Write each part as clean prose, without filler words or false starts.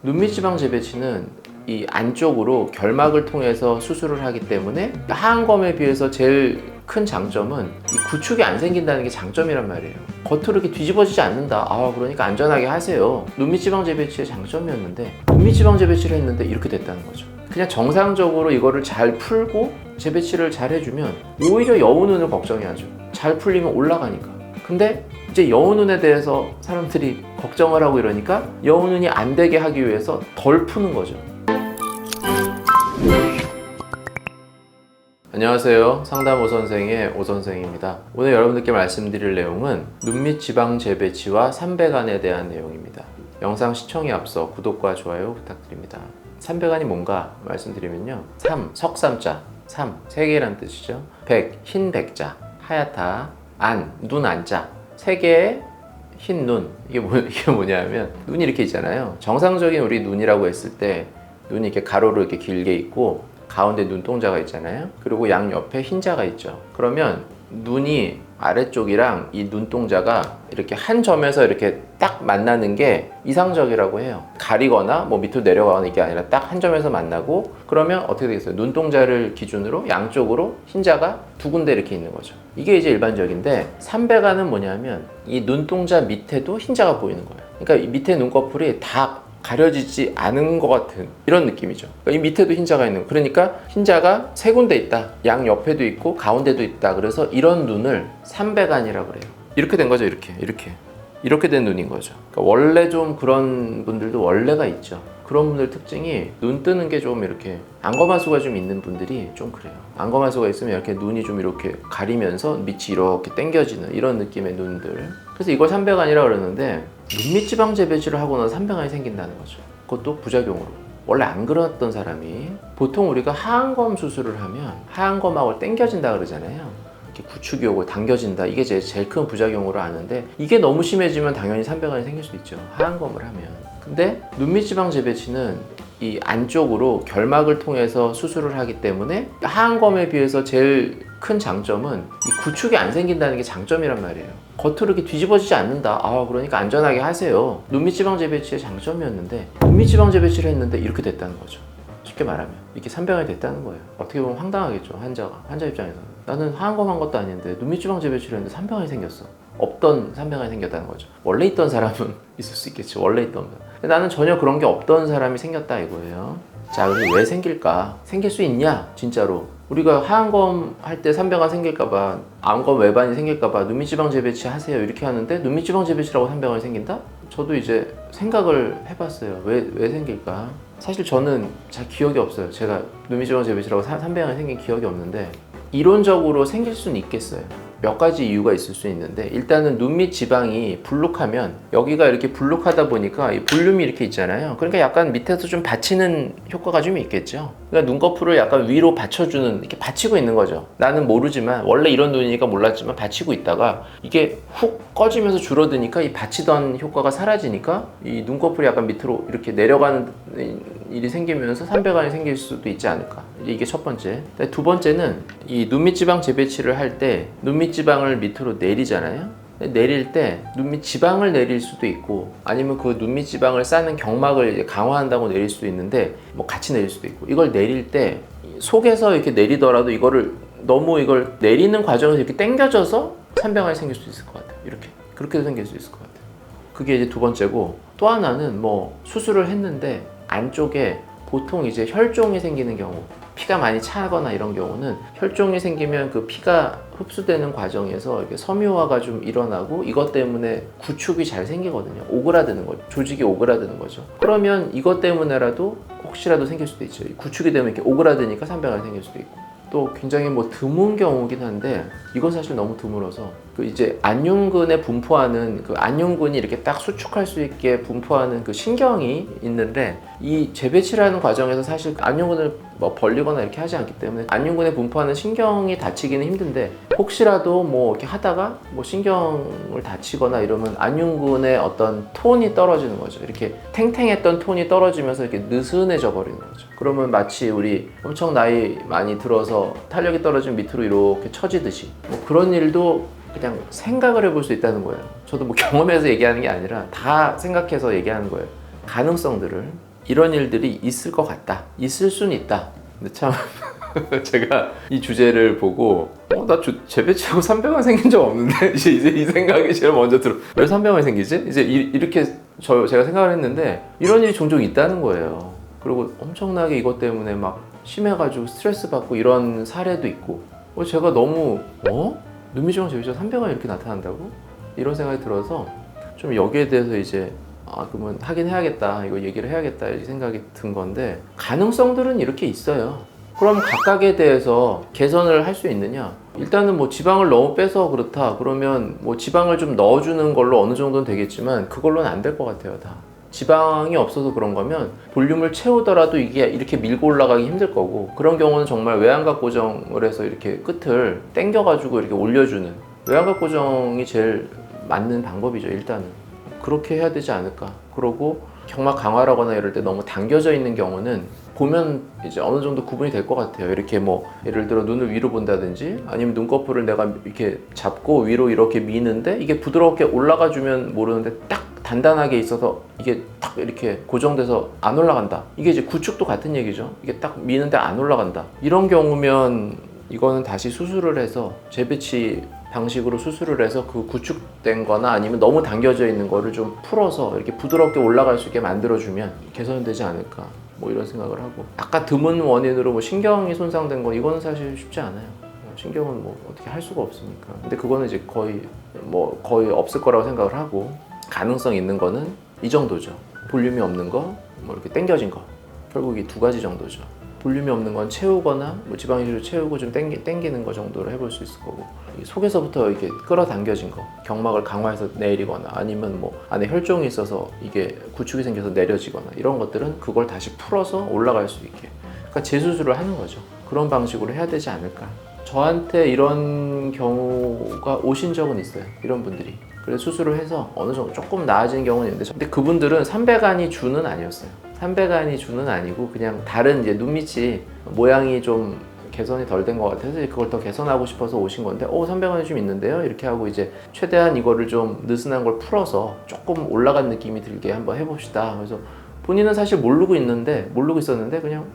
눈밑지방 재배치는 이 안쪽으로 결막을 통해서 수술을 하기 때문에 하안검에 비해서 제일 큰 장점은 이 구축이 안 생긴다는 게 장점이란 말이에요. 겉으로 이렇게 뒤집어지지 않는다. 그러니까 안전하게 하세요. 눈밑지방 재배치의 장점이었는데 눈밑지방 재배치를 했는데 이렇게 됐다는 거죠. 그냥 정상적으로 이거를 잘 풀고 재배치를 잘 해주면 오히려 여우눈을 걱정해야죠. 잘 풀리면 올라가니까. 근데 이제 여우눈에 대해서 사람들이 걱정을 하고 이러니까 여우눈이 안 되게 하기 위해서 덜 푸는 거죠. 안녕하세요. 상담 오선생의 오선생입니다. 오늘 여러분들께 말씀드릴 내용은 눈밑 지방 재배치와 삼배간에 대한 내용입니다. 영상 시청에 앞서 구독과 좋아요 부탁드립니다. 삼배간이 뭔가 말씀드리면요. 석삼자, 세 개란 뜻이죠. 흰 백자, 하얗다, 눈 안자, 세 개의 흰 눈. 이게 뭐냐면 눈이 이렇게 있잖아요. 정상적인 우리 눈이라고 했을 때 눈이 이렇게 가로로 이렇게 길게 있고 가운데 눈동자가 있잖아요. 그리고 양 옆에 흰자가 있죠. 그러면 눈이 아래쪽이랑 이 눈동자가 이렇게 한 점에서 이렇게 딱 만나는 게 이상적이라고 해요. 가리거나 뭐 밑으로 내려가거나 이게 아니라 딱 한 점에서 만나고 그러면 어떻게 되겠어요? 눈동자를 기준으로 양쪽으로 흰자가 두 군데 이렇게 있는 거죠. 이게 이제 일반적인데 삼배간은 뭐냐면 이 눈동자 밑에도 흰자가 보이는 거예요. 그러니까 이 밑에 눈꺼풀이 다 가려지지 않은 것 같은 이런 느낌이죠. 그러니까 이 밑에도 흰자가 있는 거. 그러니까 흰자가 세 군데 있다. 양 옆에도 있고 가운데도 있다. 그래서 이런 눈을 삼배간이라고 그래요. 이렇게 된 거죠. 이렇게 된 눈인 거죠. 그러니까 원래 좀 그런 분들도 원래가 있죠. 그런 분들 특징이 눈 뜨는 게 좀 이렇게 안검하수가 좀 있는 분들이 좀 그래요. 안검하수가 있으면 이렇게 눈이 좀 이렇게 가리면서 밑이 이렇게 당겨지는 이런 느낌의 눈들. 그래서 이걸 삼배간이라고 그러는데 눈밑지방 재배치를 하고 나서 삼배간이 생긴다는 거죠. 그것도 부작용으로. 원래 안 그랬던 사람이 보통 우리가 하안검 수술을 하면 하안검하고 당겨진다 그러잖아요. 이렇게 구축이 오고 당겨진다. 이게 제일 큰 부작용으로 아는데 이게 너무 심해지면 당연히 삼배간이 생길 수 있죠. 하안검을 하면. 근데 눈밑지방 재배치는 이 안쪽으로 결막을 통해서 수술을 하기 때문에 하안검에 비해서 제일 큰 장점은 이 구축이 안 생긴다는 게 장점이란 말이에요. 겉으로 이렇게 뒤집어지지 않는다. 그러니까 안전하게 하세요. 눈밑지방 재배치의 장점이었는데 눈밑지방 재배치를 했는데 이렇게 됐다는 거죠. 쉽게 말하면 이렇게 삼배간이 됐다는 거예요. 어떻게 보면 황당하겠죠. 환자 입장에서는. 나는 하안검 한 것도 아닌데 눈밑지방 재배치를 했는데 삼배간이 생겼어. 없던 삼배간이 생겼다는 거죠. 원래 있던 사람은 있을 수 있겠죠. 원래 있던 분. 근데 나는 전혀 그런 게 없던 사람이 생겼다 이거예요. 자, 그럼 왜 생길까? 생길 수 있냐? 진짜로. 우리가 하안검 할 때 삼배간 생길까봐, 안검 외반이 생길까봐 눈밑지방 재배치 하세요 이렇게 하는데 눈밑지방 재배치라고 삼배간이 생긴다? 저도 이제 생각을 해봤어요. 왜 생길까? 사실 저는 잘 기억이 없어요. 제가 눈밑지방 재배치라고 삼배간이 생긴 기억이 없는데 이론적으로 생길 수는 있겠어요. 몇 가지 이유가 있을 수 있는데 일단은 눈밑 지방이 불룩하면 여기가 이렇게 불룩하다 보니까 이 볼륨이 이렇게 있잖아요. 그러니까 약간 밑에서 좀 받치는 효과가 좀 있겠죠. 그러니까 눈꺼풀을 약간 위로 받쳐주는, 이렇게 받치고 있는 거죠. 나는 모르지만 원래 이런 눈이니까 몰랐지만 받치고 있다가 이게 훅 꺼지면서 줄어드니까 이 받치던 효과가 사라지니까 이 눈꺼풀이 약간 밑으로 이렇게 내려가는 일이 생기면서 삼배간이 생길 수도 있지 않을까. 이게 첫 번째. 두 번째는 이 눈밑지방 재배치를 할 때 눈밑지방을 밑으로 내리잖아요. 내릴 때 눈밑지방을 내릴 수도 있고 아니면 그 눈밑지방을 쌓는 경막을 강화한다고 내릴 수도 있는데 뭐 같이 내릴 수도 있고 이걸 내릴 때 속에서 이렇게 내리더라도 이걸 내리는 과정에서 이렇게 당겨져서 삼배간이 생길 수 있을 것 같아요. 그렇게도 생길 수 있을 것 같아요. 그게 이제 두 번째고 또 하나는 뭐 수술을 했는데 안쪽에 보통 이제 혈종이 생기는 경우 피가 많이 차거나 이런 경우는 혈종이 생기면 그 피가 흡수되는 과정에서 이렇게 섬유화가 좀 일어나고 이것 때문에 구축이 잘 생기거든요. 오그라드는 거죠. 조직이 오그라드는 거죠. 그러면 이것 때문에라도 혹시라도 생길 수도 있죠. 구축이 되면 이렇게 오그라드니까 삼배간이 생길 수도 있고 또 굉장히 뭐 드문 경우긴 한데 이건 사실 너무 드물어서 그 이제 안윤근에 분포하는 그 안윤근이 이렇게 딱 수축할 수 있게 분포하는 그 신경이 있는데 이 재배치라는 과정에서 사실 안윤근을 뭐 벌리거나 이렇게 하지 않기 때문에 안윤근에 분포하는 신경이 다치기는 힘든데 혹시라도 뭐 이렇게 하다가 뭐 신경을 다치거나 이러면 안윤근의 어떤 톤이 떨어지는 거죠. 이렇게 탱탱했던 톤이 떨어지면서 이렇게 느슨해져 버리는 거죠. 그러면 마치 우리 엄청 나이 많이 들어서 탄력이 떨어지면 밑으로 이렇게 처지듯이 뭐 그런 일도 그냥 생각을 해볼 수 있다는 거예요. 저도 뭐 경험해서 얘기하는 게 아니라 다 생각해서 얘기하는 거예요. 가능성들을. 이런 일들이 있을 것 같다. 있을 수는 있다. 근데 참 제가 이 주제를 보고 나 재배치하고 300원 생긴 적 없는데 이제 이 생각이 제일 먼저 들어. 왜 300원이 생기지? 이제 이렇게 제가 생각을 했는데 이런 일이 종종 있다는 거예요. 그리고 엄청나게 이것 때문에 막 심해가지고 스트레스 받고 이런 사례도 있고 제가 너무 눈미지방 재배치가 300원이 이렇게 나타난다고? 이런 생각이 들어서 좀 여기에 대해서 이제 그러면 하긴 해야겠다, 이거 얘기를 해야겠다 이 생각이 든 건데, 가능성들은 이렇게 있어요. 그럼 각각에 대해서 개선을 할 수 있느냐? 일단은 뭐 지방을 너무 빼서 그렇다 그러면 뭐 지방을 좀 넣어주는 걸로 어느 정도는 되겠지만 그걸로는 안 될 것 같아요. 다 지방이 없어서 그런 거면 볼륨을 채우더라도 이게 이렇게 밀고 올라가기 힘들 거고, 그런 경우는 정말 외양각 고정을 해서 이렇게 끝을 당겨 가지고 이렇게 올려주는 외양각 고정이 제일 맞는 방법이죠. 일단은 그렇게 해야 되지 않을까. 그러고 경막 강화라거나 이럴 때 너무 당겨져 있는 경우는 보면 이제 어느 정도 구분이 될 것 같아요. 이렇게 뭐 예를 들어 눈을 위로 본다든지 아니면 눈꺼풀을 내가 이렇게 잡고 위로 이렇게 미는데 이게 부드럽게 올라가 주면 모르는데 딱 단단하게 있어서 이게 딱 이렇게 고정돼서 안 올라간다. 이게 이제 구축도 같은 얘기죠. 이게 딱 미는데 안 올라간다. 이런 경우면 이거는 다시 수술을 해서 재배치 방식으로 수술을 해서 그 구축된 거나 아니면 너무 당겨져 있는 거를 좀 풀어서 이렇게 부드럽게 올라갈 수 있게 만들어주면 개선되지 않을까, 뭐 이런 생각을 하고, 아까 드문 원인으로 뭐 신경이 손상된 거, 이거는 사실 쉽지 않아요. 신경은 뭐 어떻게 할 수가 없으니까. 근데 그거는 이제 거의 없을 거라고 생각을 하고, 가능성 있는 거는 이 정도죠. 볼륨이 없는 거, 뭐 이렇게 당겨진 거, 결국 이 두 가지 정도죠. 볼륨이 없는 건 채우거나 뭐 지방 이식으로 채우고 좀 당기는 거 정도로 해볼 수 있을 거고, 속에서부터 이렇게 끌어당겨진 거, 경막을 강화해서 내리거나 아니면 뭐 안에 혈종이 있어서 이게 구축이 생겨서 내려지거나 이런 것들은 그걸 다시 풀어서 올라갈 수 있게, 그러니까 재수술을 하는 거죠. 그런 방식으로 해야 되지 않을까. 저한테 이런 경우가 오신 적은 있어요. 이런 분들이. 그래서 수술을 해서 어느 정도 조금 나아진 경우는 있는데, 근데 그분들은 300안이 주는 아니었어요. 300안이 주는 아니고 그냥 다른 이제 눈밑이 모양이 좀 개선이 덜 된 것 같아서 그걸 더 개선하고 싶어서 오신 건데 300원이 좀 있는데요? 이렇게 하고 이제 최대한 이거를 좀 느슨한 걸 풀어서 조금 올라간 느낌이 들게 한번 해봅시다. 그래서 본인은 사실 모르고 있었는데 그냥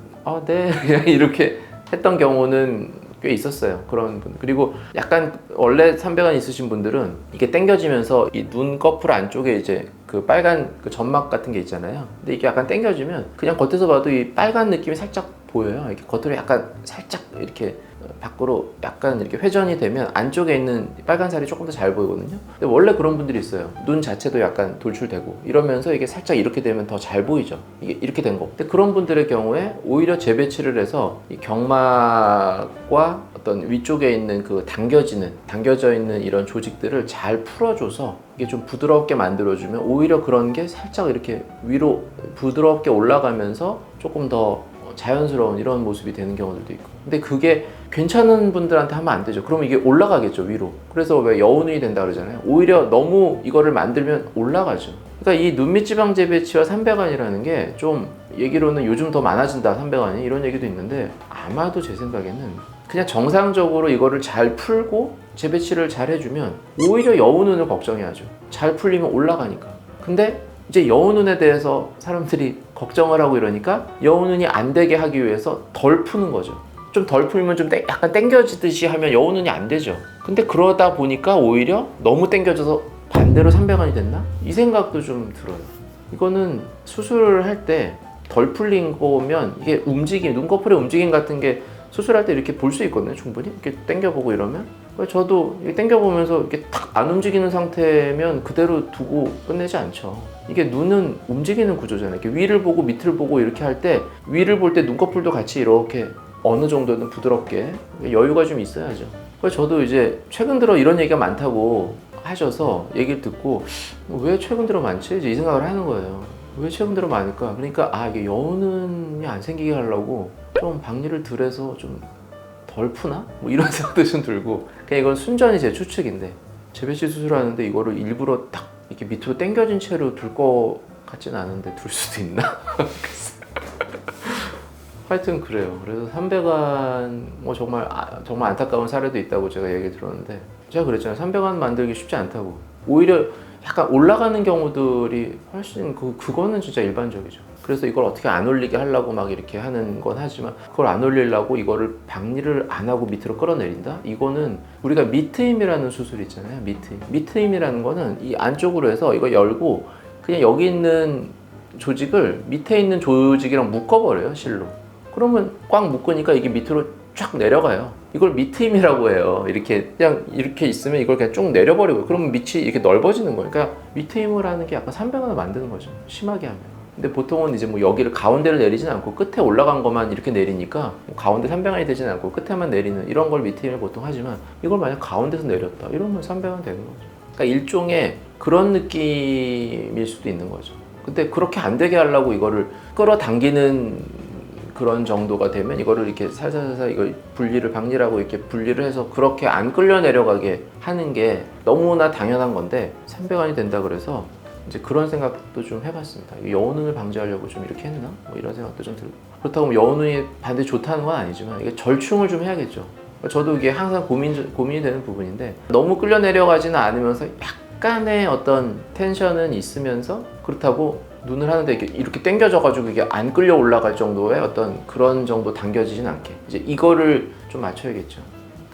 네 그냥 이렇게 했던 경우는 꽤 있었어요. 그런 분. 그리고 약간 원래 300안 있으신 분들은 이게 당겨지면서 이 눈꺼풀 안쪽에 이제 그 빨간 그 점막 같은 게 있잖아요. 근데 이게 약간 당겨지면 그냥 겉에서 봐도 이 빨간 느낌이 살짝 보여요. 이렇게 겉으로 약간 살짝 이렇게 밖으로 약간 이렇게 회전이 되면 안쪽에 있는 빨간 살이 조금 더 잘 보이거든요. 근데 원래 그런 분들이 있어요. 눈 자체도 약간 돌출되고 이러면서 이게 살짝 이렇게 되면 더 잘 보이죠. 이게 이렇게 된 거. 근데 그런 분들의 경우에 오히려 재배치를 해서 이 경막과 어떤 위쪽에 있는 그 당겨져 있는 이런 조직들을 잘 풀어줘서 이게 좀 부드럽게 만들어주면 오히려 그런 게 살짝 이렇게 위로 부드럽게 올라가면서 조금 더 자연스러운 이런 모습이 되는 경우들도 있고. 근데 그게 괜찮은 분들한테 하면 안 되죠. 그러면 이게 올라가겠죠, 위로. 그래서 왜 여운이 된다 그러잖아요. 오히려 너무 이거를 만들면 올라가죠. 그러니까 이 눈밑 지방 재배치와 300안이라는 게 좀 얘기로는 요즘 더 많아진다, 300안이, 이런 얘기도 있는데, 아마도 제 생각에는 그냥 정상적으로 이거를 잘 풀고 재배치를 잘 해주면 오히려 여운을 걱정해야죠. 잘 풀리면 올라가니까. 근데 이제 여운에 대해서 사람들이 걱정을 하고 이러니까 여운이 안 되게 하기 위해서 덜 푸는 거죠. 좀 덜 풀면 좀 약간 당겨지듯이 하면 여운이 안 되죠. 근데 그러다 보니까 오히려 너무 당겨져서 반대로 300안이 됐나? 이 생각도 좀 들어요. 이거는 수술을 할 때 덜 풀린 거면 이게 움직임, 눈꺼풀의 움직임 같은 게 수술할 때 이렇게 볼 수 있거든요. 충분히 이렇게 당겨보고 이러면. 저도 당겨보면서 이렇게 탁 안 움직이는 상태면 그대로 두고 끝내지 않죠. 이게 눈은 움직이는 구조잖아요. 이렇게 위를 보고 밑을 보고 이렇게 할 때 위를 볼 때 눈꺼풀도 같이 이렇게 어느 정도는 부드럽게 여유가 좀 있어야죠. 그래서 저도 이제 최근 들어 이런 얘기가 많다고 하셔서 얘기를 듣고 왜 최근 들어 많지? 이제 이 생각을 하는 거예요. 왜 최근 들어 많을까? 그러니까 이게 여운이 안 생기게 하려고 좀 박리를 덜해서 좀 덜 푸나? 뭐 이런 생각도 좀 들고, 그냥 이건 순전히 제 추측인데, 재배치 수술하는데 이거를 일부러 딱 이렇게 밑으로 당겨진 채로 둘 거 같진 않은데 둘 수도 있나? 하여튼 그래요. 그래서 300안 뭐 정말 안타까운 사례도 있다고 제가 얘기 들었는데, 제가 그랬잖아요. 300안 만들기 쉽지 않다고. 오히려 약간 올라가는 경우들이 훨씬 그거는 진짜 일반적이죠. 그래서 이걸 어떻게 안 올리게 하려고 막 이렇게 하는 건 하지만 그걸 안 올리려고 이거를 박리를 안 하고 밑으로 끌어내린다? 이거는 우리가 미트임이라는 수술이 있잖아요. 미트임이라는 거는 이 안쪽으로 해서 이거 열고 그냥 여기 있는 조직을 밑에 있는 조직이랑 묶어버려요, 실로. 그러면 꽉 묶으니까 이게 밑으로 쫙 내려가요. 이걸 미트임이라고 해요. 이렇게 그냥 이렇게 있으면 이걸 그냥 쭉 내려버리고 그러면 밑이 이렇게 넓어지는 거예요. 그러니까 미트임을 하는 게 약간 300원을 만드는 거죠. 심하게 하면. 근데 보통은 이제 뭐 여기를 가운데를 내리진 않고 끝에 올라간 것만 이렇게 내리니까 가운데 300원이 되진 않고 끝에만 내리는 이런 걸 미트임을 보통 하지만 이걸 만약 가운데서 내렸다 이러면 300원 되는 거죠. 그러니까 일종의 그런 느낌일 수도 있는 거죠. 근데 그렇게 안 되게 하려고 이거를 끌어당기는 그런 정도가 되면 이거를 이렇게 살살살살 이걸 박리라고 이렇게 분리를 해서 그렇게 안 끌려 내려가게 하는 게 너무나 당연한 건데 300원이 된다 그래서 이제 그런 생각도 좀 해봤습니다. 여운을 방지하려고 좀 이렇게 했나? 뭐 이런 생각도 좀 들고. 그렇다고 뭐 여운이 반드시 좋다는 건 아니지만 이게 절충을 좀 해야겠죠. 저도 이게 항상 고민이 되는 부분인데 너무 끌려 내려가지는 않으면서 약간의 어떤 텐션은 있으면서 그렇다고 눈을 하는데 이렇게 당겨져가지고 이게 안 끌려 올라갈 정도의 어떤 그런 정도 당겨지진 않게 이제 이거를 좀 맞춰야겠죠.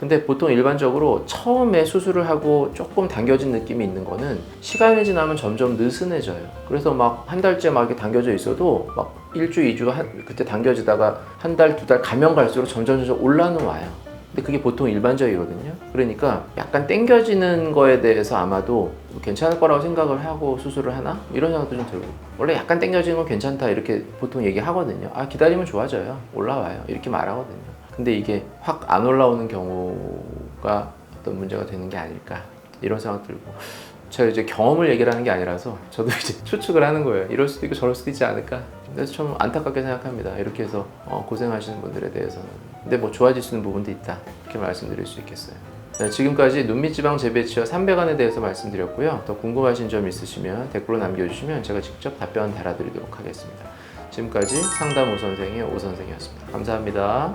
근데 보통 일반적으로 처음에 수술을 하고 조금 당겨진 느낌이 있는 거는 시간이 지나면 점점 느슨해져요. 그래서 막 한 달째 막 이렇게 당겨져 있어도 막 1주, 2주 그때 당겨지다가 한 달, 2달 가면 갈수록 점점 올라는 와요. 근데 그게 보통 일반적이거든요. 그러니까 약간 당겨지는 거에 대해서 아마도 괜찮을 거라고 생각을 하고 수술을 하나? 이런 생각도 좀 들고. 원래 약간 당겨지는 건 괜찮다 이렇게 보통 얘기하거든요. 아, 기다리면 좋아져요. 올라와요. 이렇게 말하거든요. 근데 이게 확 안 올라오는 경우가 어떤 문제가 되는 게 아닐까 이런 생각 들고 제가 이제 경험을 얘기를 하는 게 아니라서 저도 이제 추측을 하는 거예요. 이럴 수도 있고 저럴 수도 있지 않을까. 그래서 좀 안타깝게 생각합니다. 이렇게 해서 고생하시는 분들에 대해서는. 근데 뭐 좋아질 수 있는 부분도 있다 이렇게 말씀드릴 수 있겠어요. 네, 지금까지 눈밑지방 재배치와 300안에 대해서 말씀드렸고요. 더 궁금하신 점 있으시면 댓글로 남겨주시면 제가 직접 답변 달아드리도록 하겠습니다. 지금까지 상담 오 선생의 오 선생이었습니다. 감사합니다.